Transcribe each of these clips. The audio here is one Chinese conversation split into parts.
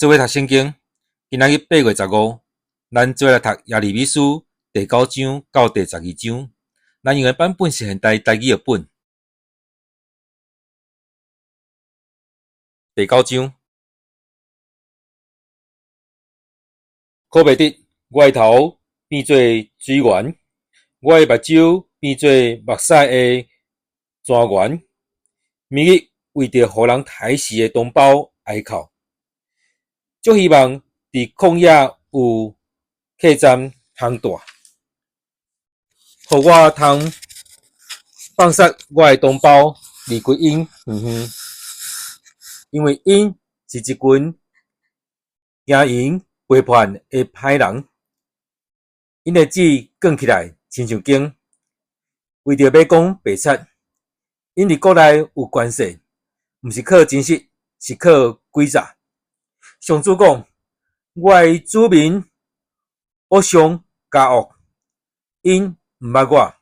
做伙读圣经，今仔日8月15，咱做伙来读耶利米书第9章到第12章。咱用的版本是现代台语的本。第9章，可袂得，我的头变做水源，我的目睭变做目屎的泉源。明日为着互人抬视的同胞哀哭。足希望伫旷野有客栈通住，互我通放杀我的同胞离开因远远，因为因是一群惊因背叛的歹人。因的指卷起来亲像弓，为着要讲白贼。因伫国内有权势，毋是靠真实，是靠诡诈。上主讲，我的子民恶上加恶，因毋捌我。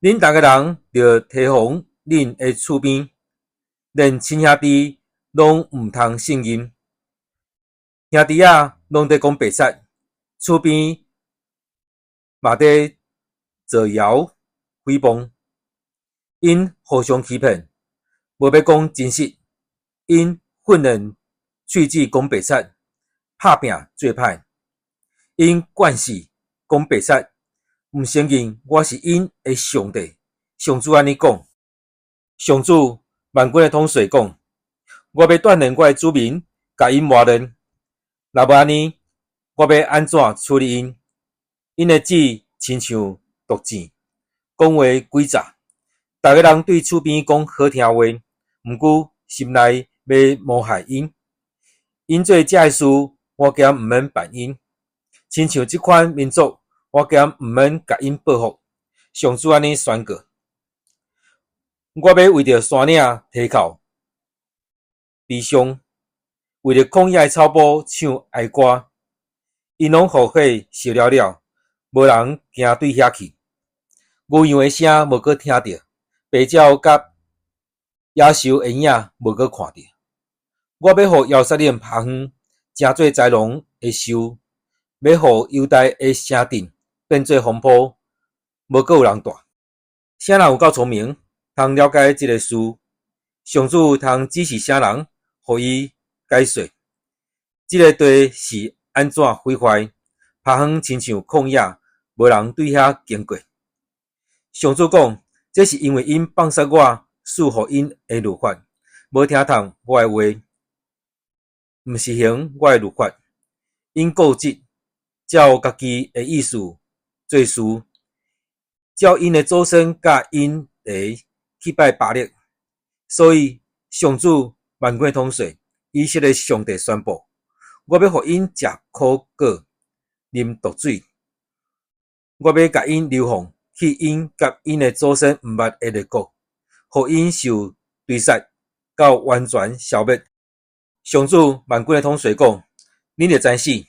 恁逐个人着提防恁的厝边，连亲兄弟拢毋通信任。兄弟仔拢在讲白贼，厝边嘛在造谣诽谤。因互相欺骗，无要讲真实。因训练喙齿讲白贼，拍拼做歹。因惯势讲白贼，毋承认我是因的上帝。上主安尼讲，上主万军的统帅讲，我要锻炼我的子民，甲因磨练。若无安尼，我要安怎处理因？因的指亲像毒箭，讲话诡诈。逐个人对厝边讲好听话，毋过心内要谋害因。因做这的事，我咸毋免办因。亲像即款民族，我咸毋免甲因报复。上主安尼宣告：我要为着山岭啼哭悲伤，为着旷野的草埔唱哀歌。因拢互火烧了了，无人行对遐去。牛羊的声无搁听着。白鸟甲野兽的影无搁看到。我要互耶路撒冷拍远，成做豺狼的兽；要互犹大的城镇变做荒埔，无搁有人住。啥人有够聪明，通了解这个事？上主通指示啥人，互伊解说？这个地是安怎毁坏？拍远亲像旷野，无人对遐经过。上主讲。这是因为因放杀我，赐予因的律法，无听从我的话，毋实行我的律法。因固执，照家己的意思做事，照因的祖先甲因地去拜巴力。所以上主万军统帅以色列上帝宣布：我要互因食苦果，啉毒水，我要甲因流放。去因甲因的祖先毋捌的列国，互因受追杀到完全消灭。上主万军的统帅讲：恁着知死，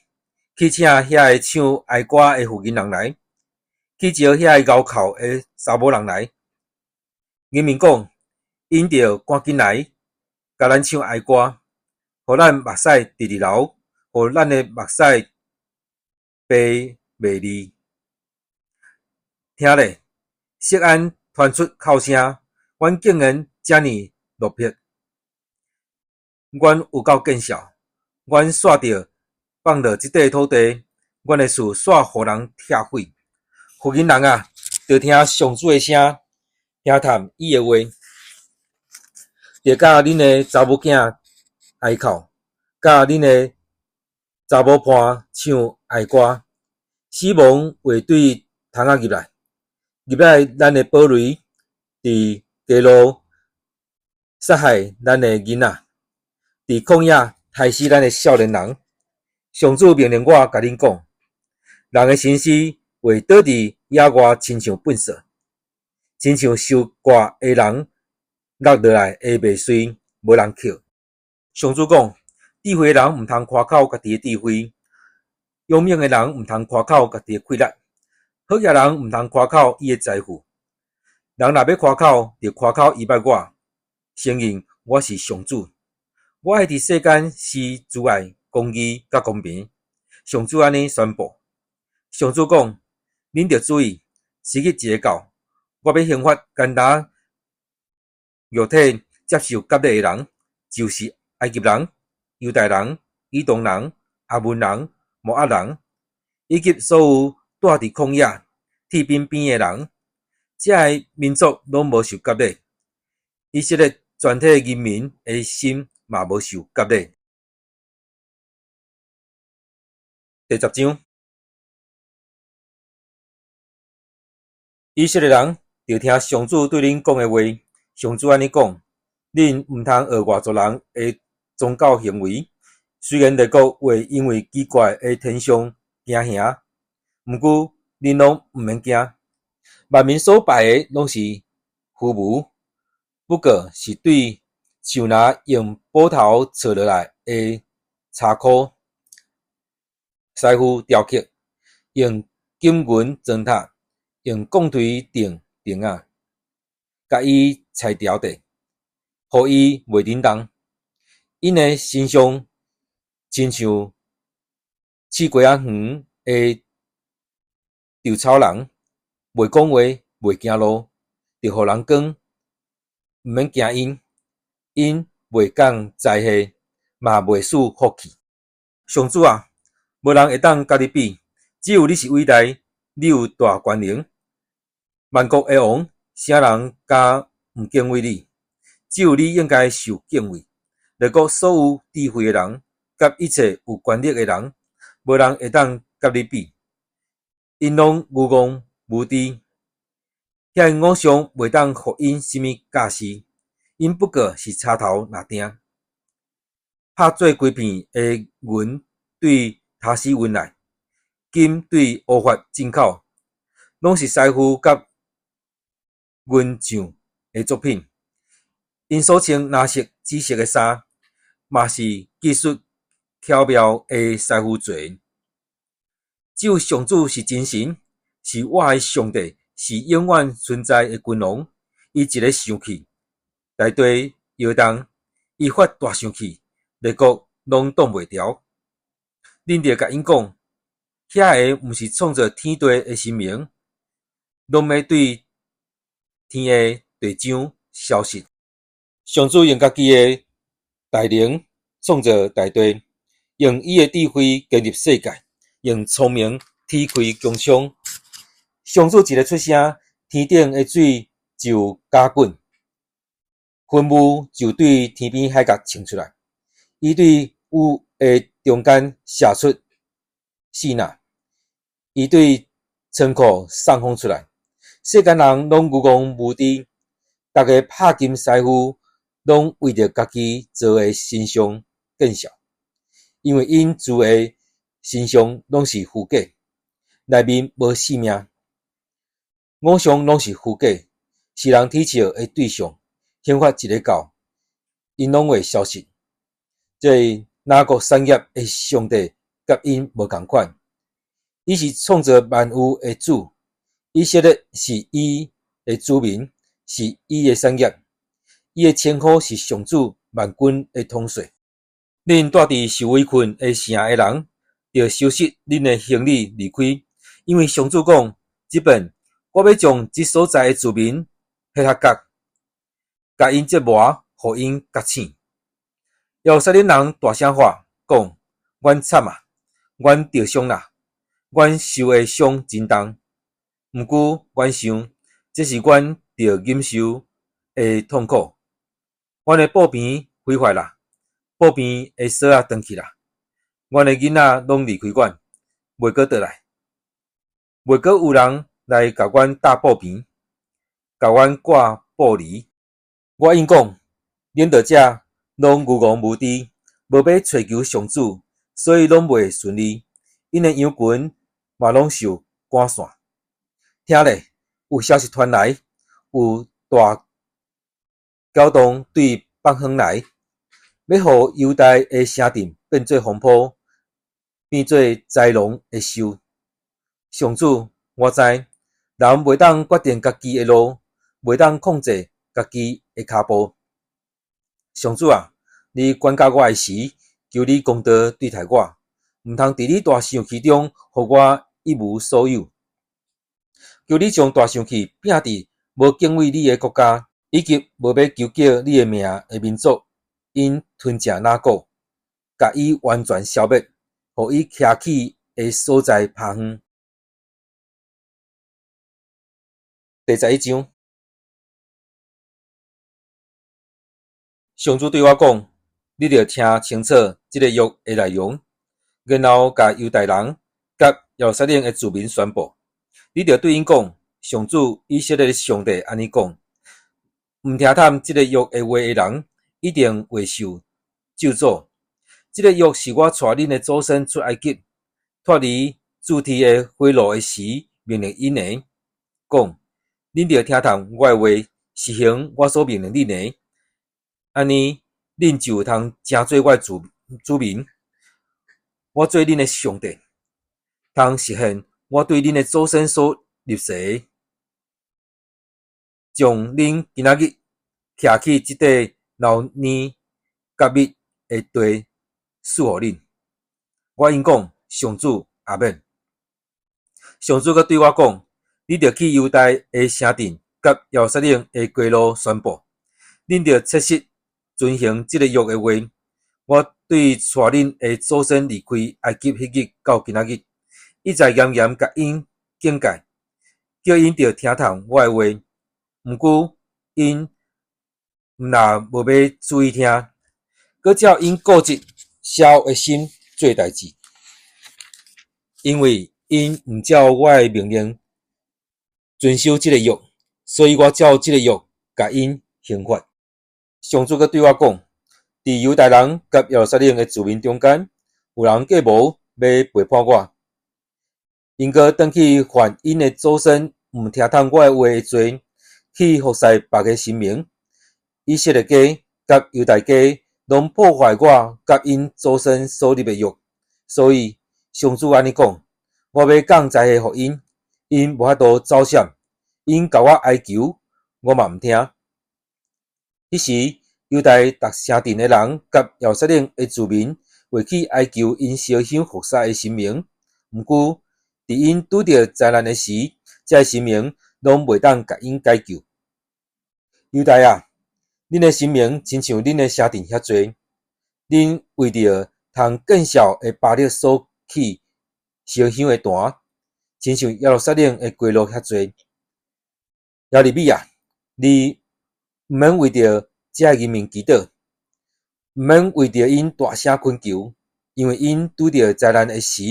去请遐个唱哀歌的妇人人来，去招遐个咬哭的查某人来。人民讲：因着赶紧来，甲咱唱哀歌，互咱目屎直直流，互咱的目屎白袂离。听咧，色安传出哭声，阮竟然遮尔落魄，阮有够见笑。阮煞着放落即块土地，阮的厝煞互人拆毁。负人人啊，着听上主的声，听探伊的话，着甲恁的查某囝哀哭，甲恁的查某伴唱哀歌。死亡会对窗仔入来。入来咱的堡垒，伫街路杀害咱的囡仔，伫旷野害死咱的少年人。上主命令我甲恁讲，人的心思会倒伫野外，亲像粪扫，亲像受割的人落落来的麦穗，无人捡。上主讲，智慧的人毋通夸口家己的智慧，勇猛的人毋通夸口家己的气力。好野人毋通夸口伊的财富，人若要夸口，就夸口伊捌我，承认我是上主。我爱伫世间是阻碍公义甲公平。上主安尼宣布。上主讲：恁着注意，是去一个教，我要刑罚干焦肉体接受割礼的人，就是埃及人、犹太人、以东人、阿门人、摩押人，以及所有住伫旷野、铁边边的人。这个民族拢无受割礼，以色列全体人民的心嘛无受割礼。第10章，以色列人着听上主对恁讲的话。上主安尼讲：恁毋通学外族人的宗教行为。虽然列国会因为奇怪的天象惊吓，毋过恁拢毋免惊。万民所拜的拢是虚无，不过是对像拿用布头插落来的柴箍、师傅雕刻，用金银砖塔，用钢槌钉钉仔，甲伊裁条地，互伊袂振动。因的形象亲像试过仔远的稻草人，袂讲话，袂行路，着互人讲，毋免惊因。因袂讲灾害，嘛袂使福气。上主啊，无人会当甲你比，只有你是伟大，你有大权能。万国的王，啥人敢毋敬畏你？只有你应该受敬畏。列国所有智慧的人，甲一切有权力的人，无人会当甲你比。因拢愚妄无知，遐偶像袂当互因什么教示。因不过是插头拿钉，拍做规片的银对他死运来，金对乌发进口，拢是师傅甲银匠的作品。因所穿蓝色、紫色的衫，嘛是技术巧妙的师傅做。只有上主是真神，是我的上帝，是永远存在的君王。伊一个生气，大地摇动，伊发大生气，列国拢挡袂牢。恁着甲因讲，遐个毋是创造天地的神明，拢要对天的地上消失。上主用家己的大能创造大地，用伊的智慧建立世界，用聪明踢开穹苍。上主一个出声，天顶的水就加滚，云雾就对天边海角冲出来。伊对有的中间射出四呐，伊对仓库送风出来。世间人拢愚妄无知，逐个拍金师傅拢为着家己做的神像见笑，因为因做的神像拢是虚假，内面无生命。偶像拢是虚假，是人铁笑的对象。刑罚一个到，因拢会消失。这哪个产业的上帝甲因无同款？伊是创造万物的主，以色列是伊的子民，是伊的产业。伊的称呼是上主万军的统帅。恁住伫受委困的城的人，着收拾恁的行李离开，因为上主讲：即本我要将即所在的子民迄下角，甲因折磨，互因觉醒。耶路撒冷人大声喊讲：阮惨啊！阮着伤啦！阮受的伤真重。毋过阮想，这是阮着忍受的痛苦。阮的布边毁坏啦，布边的锁仔断去啦。阮的囡仔拢离开阮，袂阁倒来。袂阁有人来甲阮搭布边，甲阮挂布篱。我因讲，恁到遮拢愚妄无知，无要寻求上主，所以拢袂顺利。因的羊群嘛拢受赶散。听咧，有消息传来，有大搅动对北方来，要互犹大的城镇变做荒坡，变做豺狼的兽。上主，我知，人袂当决定家己的路，袂当控制家己的骹步。上主啊，你管教我诶时，求你公道对待我，毋通伫你大生气中，互我一无所有。求你将大生气摒伫无敬畏你诶国家，以及无要求叫你诶名诶民族，因吞食哪个，甲伊完全消灭，互伊徛起诶所在拍远。第11章，上主对我讲：你着听清楚即个约诶内容，然后甲犹太人甲耶路撒冷诶子民宣布，你着对因讲：上主以色列上帝安尼讲，毋听探即个约诶话诶人，一定会受咒诅。即个约是我带恁诶祖先出埃及，脱离主题诶回路诶时，命令因诶，讲：恁着听探我诶话，实行我所命令恁诶。安尼，恁就有通成做我诶子民，我做恁诶上帝，通实现我对恁诶祖先所立誓，将恁今仔日徛起即块老年甲密诶地赐互恁。我因讲，上主阿免。上主阁对我讲：你着去犹大诶城镇甲耶路撒冷诶街路宣布，恁着切实遵行即个约诶话。我对带恁诶祖先离开埃及迄日到今仔日，一再严严甲因警戒，叫因着听从我诶话。毋过因毋若无要注意听，阁照因固执消诶心做代志，因为因毋照我诶命令遵守即个约，所以我照即个约甲因刑罚。上主阁对我讲：伫犹太人甲耶路撒冷诶子民中间，有人计谋要背叛我，因阁转去犯因诶祖先毋听从我诶话诶罪，去服侍别个神明。以色列家甲犹大家拢破坏我甲因祖先所立诶约，所以上主安尼讲：我要降灾祸互因，因无法度走闪，因甲我哀求，我嘛毋听。迄时，犹大逐城镇诶人甲耶路撒冷诶子民会去哀求因烧香服侍诶神明，毋过伫因拄着灾难诶时，遮神明拢袂当甲因解救。犹大啊，恁诶神明亲像恁诶城镇遐济，恁为着通见效诶巴力所起烧香诶坛，亲像耶路撒冷诶街路遐济。耶利米啊，你毋免为着遮人民祈祷，毋免为着因大声恳求，因为因拄着灾难诶时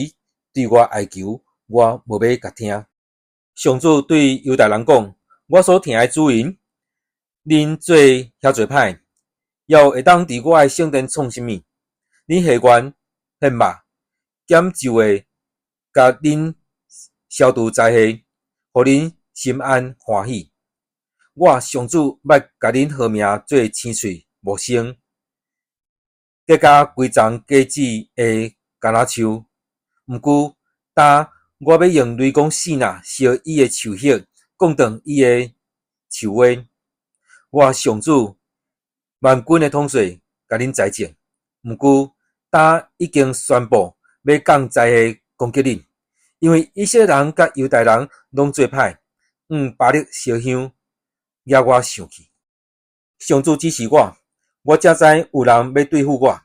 对我哀求，我无要甲听。上主对犹大人讲：我所疼诶子民，恁做遐济歹，又会当伫我诶圣殿创啥物？恁下愿献肉，减就会甲恁消除灾祸，互恁心安欢喜。我上主捌甲恁号名做生喙无声，结甲规丛果子诶橄榄树。毋过，当我要用雷公死呐烧伊诶树叶，讲断伊诶树话。我上主万军诶统帅甲恁裁正。毋过，当已经宣布要降灾祸攻击恁，因为以色列人甲犹大人拢做歹，巴力烧香，惹我生气。上主指示我才知有人要对付我。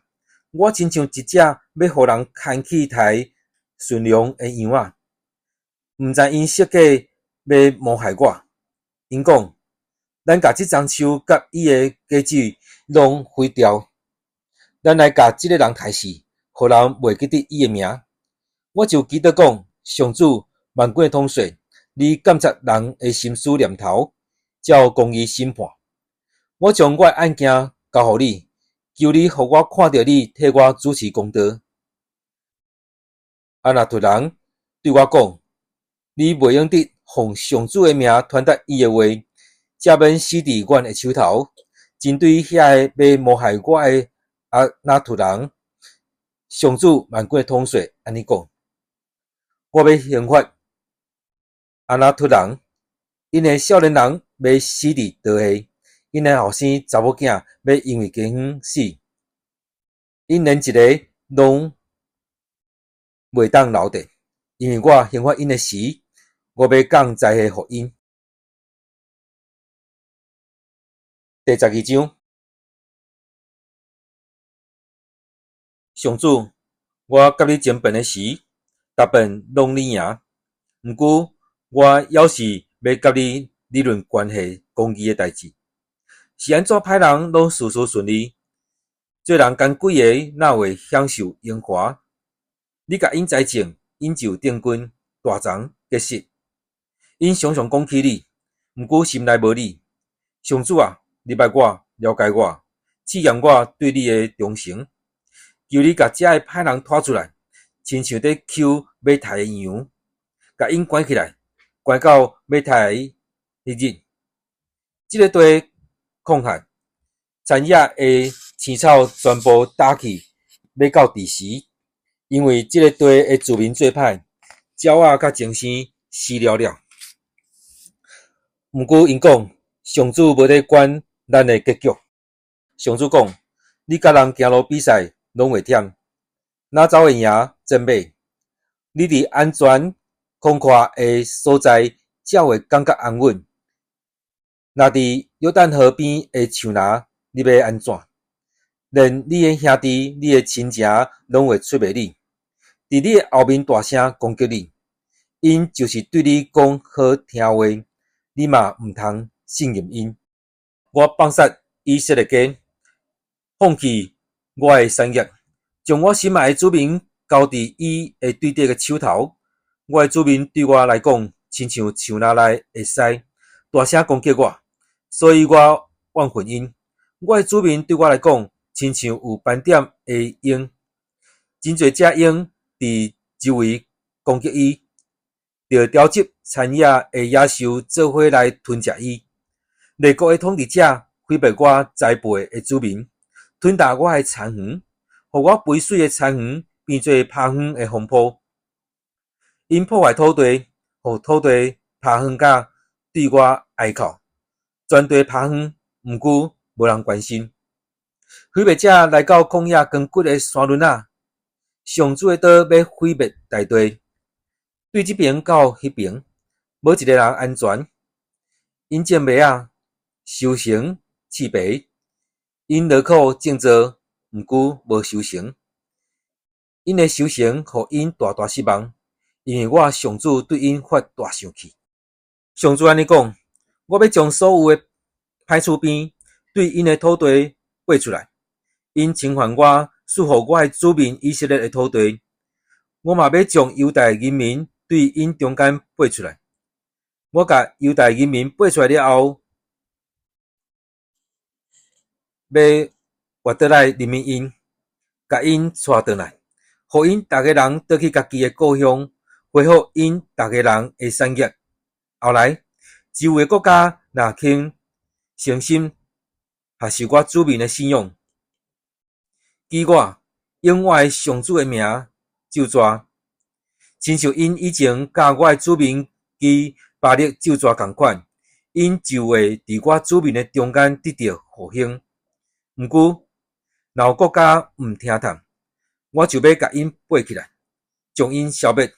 我亲像一只要互人牵起台驯良诶羊仔，毋知因设计要谋害我。因讲，咱甲即丛树甲伊诶果子拢毁掉，咱来甲即个人杀死，互人袂记得伊诶名。我就记得讲，上主万军诶统帅，你监察人诶心思念头，照公义审判。我将我诶案件交互你，求你互我看到你替我主持公道。阿那突人对我讲：你袂用得奉上主诶名传达伊诶话，才免死伫阮诶手头。针对遐个要谋害我诶阿那突人，上主万军诶统帅安尼讲：我要刑罚阿那突人，因诶少年人要死伫刀下。因诶后生查某囝要因为饥荒死，因连一个拢袂当留地，因为我刑罚因的时，我要降灾祸互因。第12章，上主，我甲你争辩的时，逐遍拢你赢。毋过，我还是要甲你理论关系公义的代志。是安怎歹人拢事事顺利？做人干几个，哪会享受荣华？你甲因财政，因就定军大肠结实。因常常讲起你，毋过心内无你。上主啊，你捌我，了解我，试验我对你的忠诚。求你甲遮个歹人拖出来，亲像在揪要杀的羊，甲因关起来，关到要杀的迄日。即个地空旱，田野的青草全部打去，要到第时，因为即个地的居民做歹，鸟仔甲精生死了了。毋过因讲，上主无咧管咱的结局。上主讲，你甲人行路比赛拢会忝，哪走会赢真马？你伫安全空旷的所在，才会感觉安稳。若伫约旦河边的树林，你要安怎？连你的兄弟、你的亲情拢会出卖你，伫你的后面大声攻击你，因就是对你讲好听话，你嘛毋通信任因。我放杀以色列家，放弃我的产业，将我心爱的子民交伫伊的对敌的手头。我的子民对我来讲，亲像树林内的狮，大声攻击我，所以我怨恨因。我的子民对我来讲，亲像有斑点的鹰，真侪只鹰伫周围攻击伊，着调集田野的野兽做伙来吞食伊。列国的统治者毁灭我栽培的子民，吞踏我的田园，互我肥水的田园变做拍远的风波。因破坏土地，互土地拍远甲对我哀哭，全地拍远，毋过无人关心。毁灭者来到旷野光骨的山峦仔，上主的刀要毁灭大地，对这边到迄边，无一个人安全。因种麦仔收成饲白，因劳苦种植，毋过无收成。因的收成互因大大失望，因为我上主对因发大生气。上主安尼讲，我要将所有的歹厝边对因的土地拔出来。因侵犯我属乎我的子民以色列的土地，我嘛要将犹大人民对因中间拔出来。我甲犹大人民拔出来了后，要活倒来人民因，甲因带倒来，互因逐个人倒去家己的故乡，恢复因逐个人的产业。后来，周围国家若肯诚心接受我子民的信仰，记我用我的上主的名咒詛，亲像因以前甲我的子民记巴力咒詛同款，因就会伫我子民的中间得到复兴。毋过，若有国家毋听从，我就要甲因拔起来，将因消灭。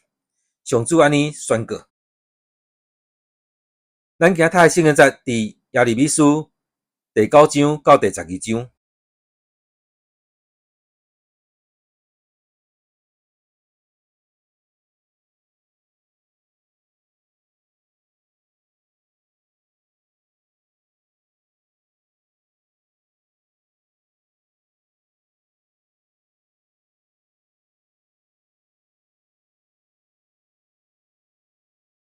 上主安尼宣告。咱今仔日圣经节伫耶利米书第9章到第12章。